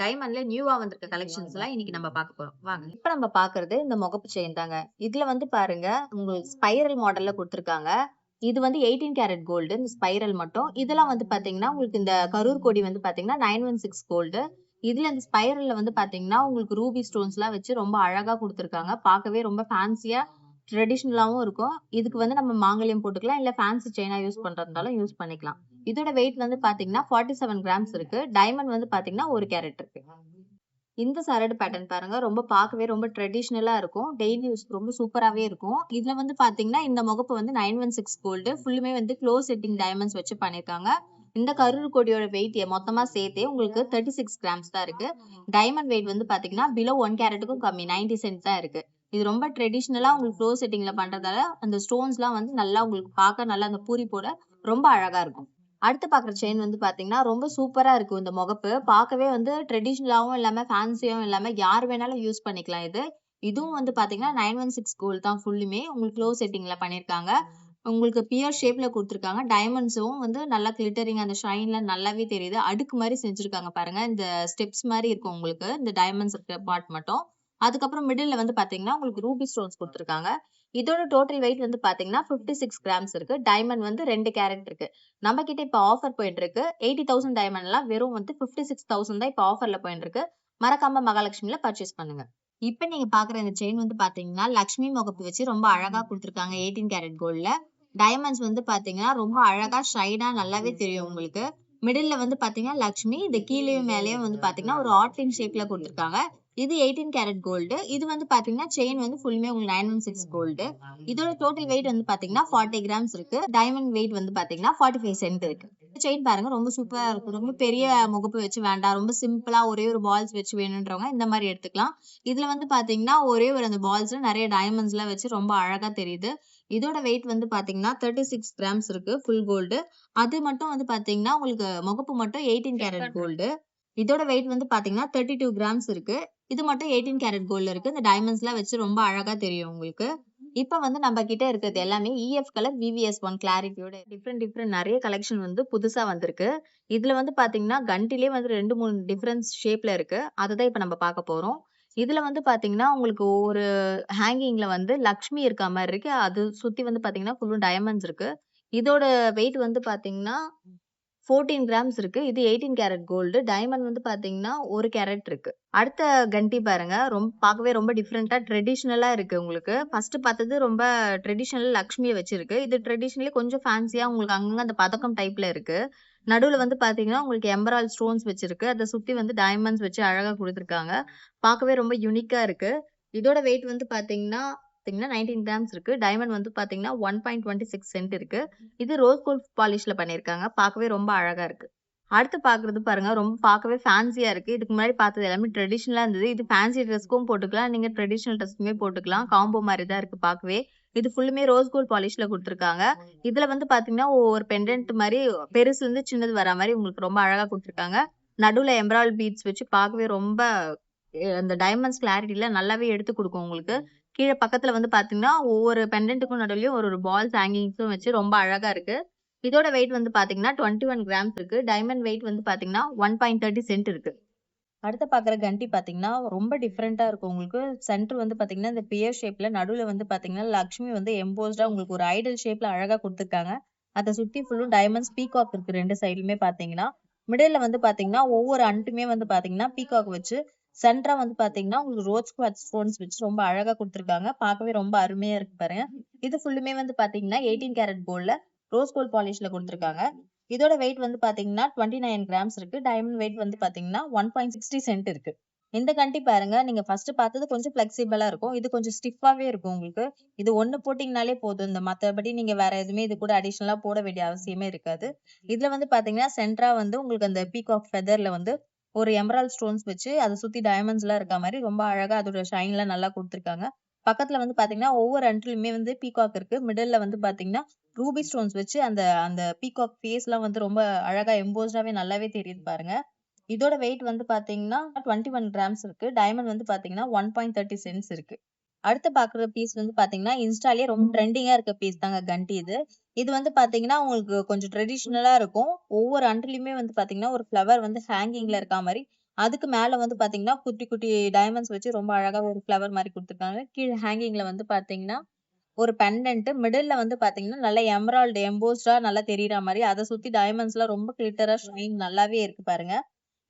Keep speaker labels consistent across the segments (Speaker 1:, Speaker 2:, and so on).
Speaker 1: டைமண்ட்ல நியூவா வந்திருக்க கலெக்ஷன்ஸ் எல்லாம் இன்னைக்கு நம்ம பார்க்க போறோம். வாங்க. இப்ப நம்ம பார்க்கிறது இந்த முகப்பு செயின் தாங்க. இதுல வந்து பாருங்க, உங்களுக்கு ஸ்பைரல் மாடல்ல குடுத்துருக்காங்க. இது வந்து 18 கேரட் கோல்டு. இந்த ஸ்பைரல் மட்டும். இதெல்லாம் வந்து பாத்தீங்கன்னா, உங்களுக்கு இந்த கரூர் கொடி வந்து பாத்தீங்கன்னா 916 கோல்டு. இதுல இந்த ஸ்பைரல்ல வந்து பாத்தீங்கன்னா, உங்களுக்கு ரூபி ஸ்டோன்ஸ்லாம் வச்சு ரொம்ப அழகா குடுத்துருக்காங்க. பார்க்கவே ரொம்ப ஃபேன்சியா ட்ரெடிஷனலாவும் இருக்கும். இதுக்கு வந்து நம்ம மாங்கல்யம் போட்டுக்கலாம். இல்ல ஃபேன்சி செயினா யூஸ் பண்றதுனாலும் யூஸ் பண்ணிக்கலாம். இதோட வெயிட் வந்து பாத்தீங்கன்னா 47 கிராம்ஸ் இருக்கு. டைமண்ட் வந்து பாத்தீங்கன்னா 1 கேரட் இருக்கு. இந்த சரடு பேட்டர்ன் பாருங்க. ரொம்ப பார்க்கவே ரொம்ப ட்ரெடிஷனலா இருக்கும். டெய்லி யூஸ்க்கு ரொம்ப சூப்பராவே இருக்கும். இதுல வந்து பாத்தீங்கன்னா, இந்த முகப்பு வந்து 916 கோல்டு. ஃபுல்லுமே வந்து க்ளோஸ் செட்டிங் டைமண்ட்ஸ் வச்சு பண்ணியிருக்காங்க. இந்த கருரு கொடியோட வெயிட் மொத்தமா சேர்த்தே உங்களுக்கு 36 கிராம்ஸ் தான் இருக்கு. டைமண்ட் வெயிட் வந்து பாத்தீங்கன்னா, பிலோ 1 கேரட்டுக்கும் கம்மி 90 சென்ட் தான் இருக்கு. இது ரொம்ப ட்ரெடிஷனலா உங்களுக்கு க்ளோஸ் செட்டிங்ல பண்றதால, அந்த ஸ்டோன்ஸ்லாம் வந்து நல்லா உங்களுக்கு பார்க்க நல்லா அந்த பூரிப்போட ரொம்ப அழகா இருக்கும். அடுத்து பாக்குற செயின் வந்து பாத்தீங்கன்னா, ரொம்ப சூப்பரா இருக்கும் இந்த முகப்பு. பார்க்கவே வந்து ட்ரெடிஷனலாவும் இல்லாம, ஃபேன்சியாவும் இல்லாம யார் வேணாலும் யூஸ் பண்ணிக்கலாம் இது. இதுவும் வந்து பாத்தீங்கன்னா 916 கோல்ட் தான் ஃபுல்லுமே. உங்களுக்கு க்ளோஸ் செட்டிங்ல பண்ணியிருக்காங்க. உங்களுக்கு பியர் ஷேப்ல குடுத்துருக்காங்க. டைமண்ட்ஸும் வந்து நல்லா கிளிட்டரிங் அந்த ஷைன்லாம் நல்லாவே தெரியுது. அடுக்கு மாரி செஞ்சிருக்காங்க பாருங்க. இந்த ஸ்டெப்ஸ் மாரி இருக்கும் உங்களுக்கு. இந்த டைமண்ட்ஸ் இருக்க பார்ட் மட்டும். அதுக்கப்புறம் மிடில்ல வந்து பாத்தீங்கன்னா, உங்களுக்கு ரூபி ஸ்டோன்ஸ் குடுத்துருக்காங்க. இதோட டோட்டல் வெயிட் வந்து பாத்தீங்கன்னா 56 கிராம்ஸ் இருக்கு. டைமண்ட் வந்து 2 கேரட் இருக்கு. நம்ம கிட்ட இப்ப ஆஃபர் போயிட்டு இருக்கு. 80,000 டைமண்ட்லாம் வெறும் வந்து 56,000 தான் இப்ப ஆஃபர்ல போயிட்டு இருக்கு. மறக்காம மகாலட்சுமில பர்ச்சேஸ் பண்ணுங்க. இப்ப நீங்க பாக்குற இந்த செயின் வந்து பாத்தீங்கன்னா, லக்ஷ்மி முகப்பு வச்சு ரொம்ப அழகா குடுத்துருக்காங்க 18 கேரட் கோல்ட்ல. டைமண்ட்ஸ் வந்து பாத்தீங்கன்னா, ரொம்ப அழகா ஷைனா நல்லாவே தெரியும் உங்களுக்கு. மிடில்ல வந்து பாத்தீங்கன்னா லக்ஷ்மி, இது கீழயும் மேலயும் வந்து பாத்தீங்கன்னா ஒரு ஆர்டின் ஷேப்ல குடுத்துருக்காங்க. இது 18 கேரட் கோல்டு. இது வந்து பாத்தீங்கன்னா செயின் வந்து ஃபுல்லுமே உங்களுக்கு 916 கோல்டு. இதோட டோட்டல் வெயிட் வந்து பாத்தீங்கன்னா 40 கிராம்ஸ் இருக்கு. டைமண்ட் வெயிட் வந்து பாத்தீங்கன்னா 45 சென்ட் இருக்கு. செயின் பாருங்க ரொம்ப சூப்பரா இருக்கும். ரொம்ப பெரிய முகப்பு வச்சு வேண்டாம். ரொம்ப சிம்பிளா ஒரே ஒரு பால்ஸ் வச்சு வேணுன்றவங்க இந்த மாதிரி எடுத்துக்கலாம். இதுல வந்து பாத்தீங்கன்னா ஒரே ஒரு அந்த பால்ஸ்ல நிறைய டைமண்ட்ஸ் எல்லாம் வச்சு ரொம்ப அழகா தெரியுது. இதோட வெயிட் வந்து பாத்தீங்கன்னா 36 கிராம்ஸ் இருக்கு ஃபுல் கோல்டு. அது மட்டும் வந்து பாத்தீங்கன்னா உங்களுக்கு முகப்பு மட்டும் 18 கேரட் கோல்டு. இதோட வெயிட் வந்து பாத்தீங்கன்னா 32 கிராம்ஸ் இருக்கு. இது மட்டும் 18 கேரட் கோல்ட்ல இருக்கு. இந்த டைமண்ட்ஸ் எல்லாம் வச்சு ரொம்ப அழகா தெரியும் உங்களுக்கு. இப்ப வந்து நம்ம கிட்ட இருக்கிறது எல்லாமே EF கலர் VVS 1 கிளாரிட்டியோட டிஃப்ரெண்ட் நிறைய கலெக்ஷன் வந்து புதுசா வந்திருக்கு. இதுல வந்து பாத்தீங்கன்னா கண்டிலே வந்து 2, 3 டிஃபரன்ஸ் ஷேப்ல இருக்கு. அததான் இப்ப நம்ம பார்க்க போறோம். இதுல வந்து பாத்தீங்கன்னா உங்களுக்கு ஒரு ஹேங்கிங்ல வந்து லக்ஷ்மி இருக்க மாதிரி இருக்கு. அது சுத்தி வந்து பாத்தீங்கன்னா ஃபுல்லும் டைமண்ட்ஸ் இருக்கு. இதோட வெயிட் வந்து பாத்தீங்கன்னா 14 கிராம்ஸ் இருக்கு. இது 18 கேரட் கோல்டு. டைமண்ட் வந்து பாத்தீங்கன்னா 1 கேரட் இருக்கு. அடுத்த கண்டி பாருங்க. பார்க்கவே ரொம்ப டிஃபரெண்டா ட்ரெடிஷனலா இருக்கு உங்களுக்கு. ஃபர்ஸ்ட் பார்த்தது ரொம்ப ட்ரெடிஷனல் லக்ஷ்மிய வச்சிருக்கு. இது ட்ரெடிஷனலி கொஞ்சம் ஃபேன்சியா உங்களுக்கு அங்கங்க அந்த பதக்கம் டைப்ல இருக்கு. நடுவுல வந்து பாத்தீங்கன்னா உங்களுக்கு எம்பரால்ட் ஸ்டோன்ஸ் வச்சிருக்கு. அத சுத்தி வந்து டைமண்ட்ஸ் வச்சு அழகா குடுத்துருக்காங்க. பார்க்கவே ரொம்ப யூனிக்கா இருக்கு. இதோட வெயிட் வந்து பாத்தீங்கன்னா 19 கிராம்ஸ் இருக்கு. டைமண்ட் வந்து பாத்தீங்கன்னா 1.26 சென்ட் இருக்கு. இது ரோஸ் கோல்ட் பாலிஷ்ல பண்ணியிருக்காங்க. பார்க்கவே ரொம்ப அழகா இருக்கு. அடுத்து பார்க்குறது பாருங்க. ரொம்ப பார்க்கவே ஃபேன்சியா இருக்கு. இதுக்கு முன்னாடி பார்த்தது எல்லாமே ட்ரெடிஷனலா இருந்தது. இது ஃபேன்சி ட்ரெஸ்க்கும் போட்டுக்கலாம். நீங்க ட்ரெடிஷனல் ட்ரெஸ்க்குமே போட்டுக்கலாம். காம்போ மாரி தான் இருக்கு பார்க்கவே. இது ஃபுல்லுமே ரோஸ் கோல்ட் பாலிஷ்ல குடுத்துருக்காங்க. இதுல வந்து பார்த்தீங்கன்னா, ஒரு பெண்டன்ட் மாரி பெருசுலருந்து சின்னது வரா மாரி உங்களுக்கு ரொம்ப அழகா குடுத்துருக்காங்க. நடுவுல எம்பரால்ட் பீட்ஸ் வச்சு பார்க்கவே ரொம்ப அந்த டைமண்ட்ஸ் கிளாரிட்டில நல்லாவே எடுத்து குடுக்கும் உங்களுக்கு. கீழ பக்கத்துல வந்து பார்த்தீங்கன்னா, ஒவ்வொரு பெண்டன்ட்டுக்கும் நடுவுலயும் ஒரு பால்ஸ் ஹேங்கிங்ஸும் வச்சு ரொம்ப அழகா இருக்கு. இதோட வெயிட் வந்து பாத்தீங்கன்னா 21 கிராம்ஸ் இருக்கு. டைமண்ட் வெயிட் வந்து பாத்தீங்கன்னா 1.30 சென்ட் இருக்கு. அடுத்து பாக்குற கண்டி பாத்தீங்கன்னா ரொம்ப டிஃப்ரெண்டா இருக்கும் உங்களுக்கு. சென்டர் வந்து பாத்தீங்கன்னா இந்த பியர் ஷேப்ல நடுவுல வந்து பாத்தீங்கன்னா லக்ஷ்மி வந்து எம்போஸ்டா உங்களுக்கு ஒரு ஐடல் ஷேப்ல அழகா குடுத்துருக்காங்க. அதை சுத்தி ஃபுல்லும் டைமண்ட்ஸ் பீகாக் இருக்கு 2 சைடுலுமே பாத்தீங்கன்னா. மிடில்ல வந்து பாத்தீங்கன்னா ஒவ்வொரு அண்டுமே வந்து பாத்தீங்கன்னா பீகாக் வச்சு சென்டரா வந்து பாத்தீங்கன்னா உங்களுக்கு ரோஸ் குவார்ட்ஸ் ஸ்டோன்ஸ் வச்சு ரொம்ப அழகா குடுத்துருக்காங்க. பார்க்கவே ரொம்ப அருமையா இருக்கு பாருங்க. இது ஃபுல்லுமே வந்து பாத்தீங்கன்னா 18 கேரட் கோல்ட்ல ரோஸ் கோல்ட் பாலிஷ்ல குடுத்துருக்காங்க. இதோட வெயிட் வந்து பாத்தீங்கன்னா 29 கிராம்ஸ் இருக்கு. டைமண்ட் வெயிட் வந்து பாத்தீங்கன்னா 1.60 சென்ட் இருக்கு. இந்த கண்டி பாருங்க. நீங்க ஃபர்ஸ்ட் பார்த்தது கொஞ்சம் ஃபிளெக்சிபிளா இருக்கும். இது கொஞ்சம் ஸ்டிஃபாவே இருக்கும் உங்களுக்கு. இது ஒண்ணு போட்டீங்கனாலே போதும். இந்த மத்தபடி நீங்க வேற எதுவுமே இது கூட அடிஷனலா போட வேண்டிய அவசியமே இருக்காது. இதுல வந்து பாத்தீங்கன்னா சென்டரா வந்து உங்களுக்கு அந்த பீகாக் ஃபெதர்ல வந்து ஒரு எமரால்ட் ஸ்டோன்ஸ் வச்சு அதை சுத்தி டைமண்ட்ஸ் எல்லாம் இருக்க மாதிரி ரொம்ப அழகா அதோட ஷைன் எல்லாம் நல்லா கொடுத்துருக்காங்க. பக்கத்துல வந்து பாத்தீங்கன்னா ஒவ்வொரு அன்ட்லயுமே வந்து பீகாக் இருக்கு. மிடில்ல வந்து பாத்தீங்கன்னா ரூபி ஸ்டோன்ஸ் வச்சு அந்த அந்த பீகாக் ஃபேஸ் எல்லாம் வந்து ரொம்ப அழகா எம்போஸ்டாவே நல்லாவே தெரியுது பாருங்க. இதோட வெயிட் வந்து பாத்தீங்கன்னா 21 கிராம்ஸ் இருக்கு. டைமண்ட் வந்து பாத்தீங்கன்னா 1.30 சென்ட்ஸ் இருக்கு. அடுத்து பாக்குற பீஸ் வந்து பாத்தீங்கன்னா இன்ஸ்டாலயே ரொம்ப ட்ரெண்டிங்கா இருக்க பீஸ் தாங்க கண்டி இது. இது வந்து பாத்தீங்கன்னா உங்களுக்கு கொஞ்சம் ட்ரெடிஷனலா இருக்கும். ஒவ்வொரு அண்டுலயுமே வந்து பாத்தீங்கன்னா ஒரு ஃப்ளவர் வந்து ஹேங்கிங்ல இருக்கா மாதிரி அதுக்கு மேல வந்து பாத்தீங்கன்னா குட்டி குட்டி டைமண்ட்ஸ் வச்சு ரொம்ப அழகா ஒரு ஃப்ளவர் மாதிரி கொடுத்துருக்காங்க. கீழே ஹேங்கிங்ல வந்து பாத்தீங்கன்னா ஒரு பெண்டன்ட், மிடில்ல வந்து பாத்தீங்கன்னா நல்ல எமரால்டு எம்போஸ்டா நல்லா தெரியற மாதிரி, அதை சுத்தி டைமண்ட்ஸ்லாம் ரொம்ப கிளிட்டரா ஷைன் நல்லாவே இருக்கு பாருங்க.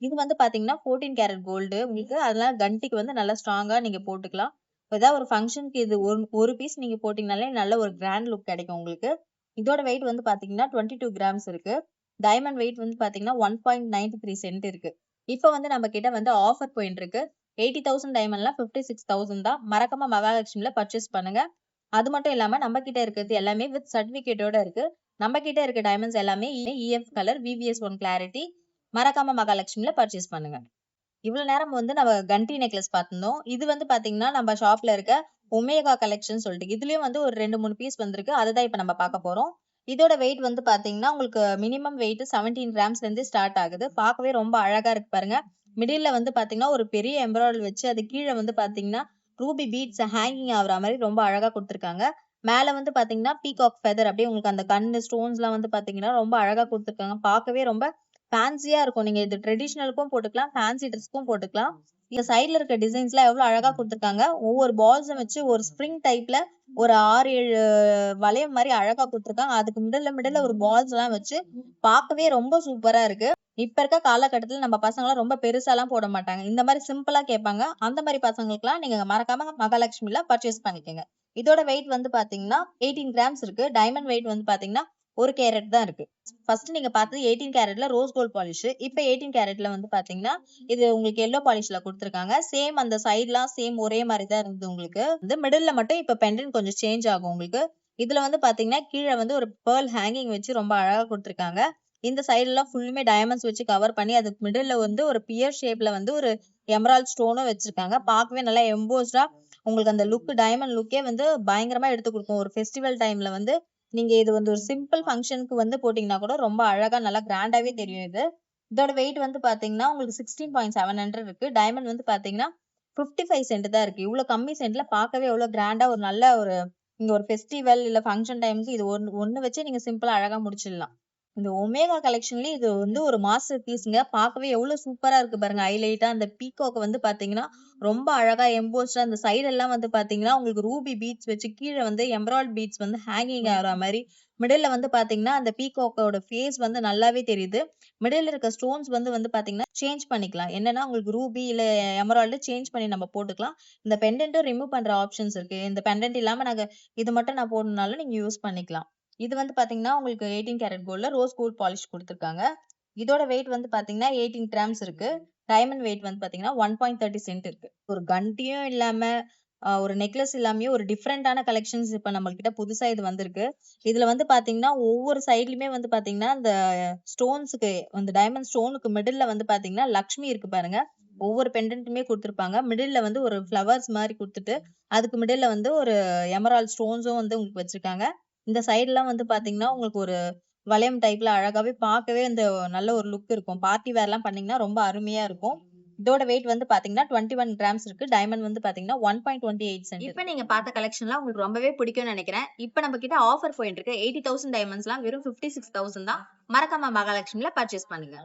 Speaker 1: இது வந்து பாத்தீங்கன்னா 14 கேரட் கோல்டு உங்களுக்கு. அதனால கண்டிக்கு வந்து நல்லா ஸ்ட்ராங்கா நீங்க போட்டுக்கலாம். ஏதாவது ஒரு ஃபங்க்ஷனுக்கு இது ஒரு பீஸ் நீங்க போட்டீங்கனாலே நல்ல ஒரு கிராண்ட் லுக் கிடைக்கும் உங்களுக்கு. இதோட வெயிட் வந்து பாத்தீங்கன்னா 22 கிராம்ஸ் இருக்கு. டைமண்ட் வெயிட் வந்து பாத்தீங்கன்னா 1.93 சென்ட் இருக்கு. இப்ப வந்து நம்ம கிட்ட வந்து ஆஃபர் போயிட்டு இருக்கு. 80,000 டைமண்ட்லாம் 56,000 தான். மறக்காம மகாலட்சுமில பர்ச்சேஸ் பண்ணுங்க. அது மட்டும் இல்லாம நம்ம கிட்ட இருக்கிறது எல்லாமே வித் சர்டிபிகேட்டோட இருக்கு. நம்ம கிட்ட இருக்க டைமண்ட்ஸ் எல்லாமே இஎஃப் கலர், VVS 1 கிளாரிட்டி. மறக்காம மகாலட்சுமில பர்ச்சேஸ் பண்ணுங்க. இவ்வளவு நேரம் வந்து நம்ம கண்டி நெக்லஸ் பார்த்திருந்தோம். இது வந்து பாத்தீங்கன்னா நம்ம ஷாப்ல இருக்க ஒமேகா கலெக்ஷன் சொல்லிட்டு இதுலயும் வந்து ஒரு 2-3 பீஸ் வந்திருக்கு. அதுதான் இப்ப நம்ம பார்க்க போறோம். இதோட வெயிட் வந்து பாத்தீங்கன்னா உங்களுக்கு மினிமம் வெயிட் 17 கிராம்ஸ்ல இருந்து ஸ்டார்ட் ஆகுது. பார்க்கவே ரொம்ப அழகா இருக்கு பாருங்க. மிடில்ல வந்து பாத்தீங்கன்னா ஒரு பெரிய எம்ப்ராய்டரி வச்சு அது கீழே வந்து பாத்தீங்கன்னா ரூபி பீட்ஸ் ஹேங்கிங் ஆகுற மாதிரி ரொம்ப அழகா கொடுத்துருக்காங்க. மேல வந்து பாத்தீங்கன்னா பீகாக் ஃபெதர் அப்படியே உங்களுக்கு அந்த கண்ணு ஸ்டோன்ஸ் எல்லாம் வந்து பாத்தீங்கன்னா ரொம்ப அழகா கொடுத்துருக்காங்க. பார்க்கவே ரொம்ப ஃபேன்சியா இருக்கும். நீங்க இது ட்ரெடிஷனலுக்கும் போட்டுக்கலாம், ஃபேன்சி ட்ரெஸ்க்கும் போட்டுக்கலாம். இந்த சைடுல இருக்க டிசைன்ஸ் எல்லாம் எவ்வளவு அழகா கொடுத்துருக்காங்க. ஒவ்வொரு பால்ஸும் வச்சு ஒரு ஸ்ப்ரிங் டைப்ல ஒரு 6-7 வளையம் மாதிரி அழகா கொடுத்துருக்காங்க. அதுக்கு மிடில்ல ஒரு பால்ஸ் எல்லாம் வச்சு பார்க்கவே ரொம்ப சூப்பரா இருக்கு. இப்ப இருக்க காலகட்டத்துல நம்ம பசங்க எல்லாம் ரொம்ப பெருசா எல்லாம் போட மாட்டாங்க. இந்த மாதிரி சிம்பிளா கேட்பாங்க. அந்த மாதிரி பசங்களுக்கு எல்லாம் நீங்க மறக்காம மகாலட்சுமில பர்ச்சேஸ் பண்ணிக்கோங்க. இதோட வெயிட் வந்து பாத்தீங்கன்னா 18 கிராம்ஸ் இருக்கு. டைமண்ட் வெயிட் வந்து பாத்தீங்கன்னா 1 கேரட் தான் இருக்கு. ஃபர்ஸ்ட் நீங்க பார்த்தது 18 கேரட்ல ரோஸ் கோல்ட் பாலிஷ். இப்ப 18 கேரட்ல வந்து பாத்தீங்கன்னா இது உங்களுக்கு எல்லோ பாலிஷ்ல கொடுத்துருக்காங்க. சேம் அந்த சைட்லாம் சேம் ஒரே மாதிரி தான் இருந்தது உங்களுக்கு. வந்து மிடில்ல மட்டும் இப்ப பெண்டன்ட் கொஞ்சம் சேஞ்ச் ஆகும் உங்களுக்கு. இதுல வந்து பாத்தீங்கன்னா கீழே வந்து ஒரு பேர்ல் ஹேங்கிங் வச்சு ரொம்ப அழகா கொடுத்துருக்காங்க. இந்த சைடு எல்லாம் ஃபுல்லுமே டைமண்ட்ஸ் வச்சு கவர் பண்ணி அதுக்கு மிடில்ல வந்து ஒரு பியர் ஷேப்ல வந்து ஒரு எமரால்ட் ஸ்டோனும் வச்சிருக்காங்க. பார்க்கவே நல்லா எம்போஸ்டா உங்களுக்கு அந்த லுக் டைமண்ட் லுக்கே வந்து பயங்கரமா எடுத்து கொடுக்கும். ஒரு ஃபெஸ்டிவல் டைம்ல வந்து நீங்க இது வந்து ஒரு சிம்பிள் ஃபங்க்ஷனுக்கு வந்து போட்டீங்கன்னா கூட ரொம்ப அழகா நல்லா கிராண்டாவே தெரியும் இது. இதோட வெயிட் வந்து பாத்தீங்கன்னா உங்களுக்கு 16.700 இருக்கு. டைமண்ட் வந்து பாத்தீங்கன்னா 55 சென்ட் தான் இருக்கு. இவ்வளவு கம்மி சென்ட்ல பார்க்கவே எவ்வளவு கிராண்டா ஒரு நல்ல ஒரு நீங்க ஒரு ஃபெஸ்டிவல் இல்ல ஃபங்க்ஷன் டைம்க்கு இது ஒண்ணு வச்சு நீங்க சிம்பிளா அழகா முடிச்சிடலாம். இந்த ஒமேகா கலெக்ஷன்லயே இது வந்து ஒரு மாஸ்டர் பீஸ்ங்க. பார்க்கவே எவ்வளவு சூப்பரா இருக்கு பாருங்க. ஹைலைட்டா அந்த பீகாக் வந்து பாத்தீங்கன்னா ரொம்ப அழகா எம்போஸ்டா அந்த சைடு எல்லாம் வந்து பாத்தீங்கன்னா உங்களுக்கு ரூபி பீட்ஸ் வச்சு கீழே வந்து எமரால்ட் பீட்ஸ் வந்து ஹேங்கிங் ஆகிற மாதிரி. மிடில்ல வந்து பாத்தீங்கன்னா அந்த பீகாக்கோட ஃபேஸ் வந்து நல்லாவே தெரியுது. மிடில்ல இருக்க ஸ்டோன்ஸ் வந்து பாத்தீங்கன்னா சேஞ்ச் பண்ணிக்கலாம். என்னன்னா உங்களுக்கு ரூபி இல்ல எமரால்டு சேஞ்ச் பண்ணி நம்ம போட்டுக்கலாம். இந்த பெண்டன்ட்டும் ரிமூவ் பண்ற ஆப்ஷன்ஸ் இருக்கு. இந்த பெண்டன்ட் இல்லாம நாங்க இது மட்டும் நான் போடணும்னாலும் நீங்க யூஸ் பண்ணிக்கலாம். இது வந்து பாத்தீங்கன்னா உங்களுக்கு 18 கேரட் கோல்ட்ல ரோஸ் கோல்ட் பாலிஷ் கொடுத்துருக்காங்க. இதோட வெயிட் வந்து பாத்தீங்கன்னா 18 கிராம்ஸ் இருக்கு. டைமண்ட் வெயிட் வந்து பாத்தீங்கன்னா 1.30 சென்ட் இருக்கு. ஒரு கண்டியும் இல்லாம ஒரு நெக்லஸ் இல்லாமயே ஒரு டிஃப்ரெண்டான கலெக்ஷன்ஸ் இப்ப நம்ம கிட்ட புதுசா இது வந்திருக்கு. இதுல வந்து பாத்தீங்கன்னா ஒவ்வொரு சைட்லயுமே வந்து பாத்தீங்கன்னா இந்த ஸ்டோன்ஸுக்கு அந்த டைமண்ட் ஸ்டோனுக்கு மிடில்ல வந்து பாத்தீங்கன்னா லக்ஷ்மி இருக்கு பாருங்க. ஒவ்வொரு பெண்டன்ட்டுமே கொடுத்துருப்பாங்க. மிடில்ல வந்து ஒரு ஃபிளவர்ஸ் மாதிரி கொடுத்துட்டு அதுக்கு மிடில்ல வந்து ஒரு எமரால்ட் ஸ்டோன்ஸும் வந்து உங்களுக்கு வச்சிருக்காங்க. இந்த சைடு எல்லாம் வந்து பாத்தீங்கன்னா உங்களுக்கு ஒரு வளையம் டைப்ல அழகாவே பார்க்கவே இந்த நல்ல ஒரு லுக் இருக்கும். பார்ட்டி வேர் எல்லாம் பண்ணீங்கன்னா ரொம்ப அருமையா இருக்கும். இதோட வெயிட் வந்து பாத்தீங்கன்னா 21 கிராம்ஸ் இருக்கு. டைமண்ட் வந்து பாத்தீங்கன்னா 1.28 சென்ட். இப்ப நீங்க பார்த்த கலெக்ஷன்லாம் உங்களுக்கு ரொம்பவே பிடிக்கும்னு நினைக்கிறேன். இப்ப நம்ம கிட்ட ஆஃபர் போயிட்டு இருக்கு. 80,000 டைமண்ட்ஸ்லாம் வெறும் 56,000 தான். மறக்காம மகாலட்சுமில பர்ச்சேஸ் பண்ணுங்க.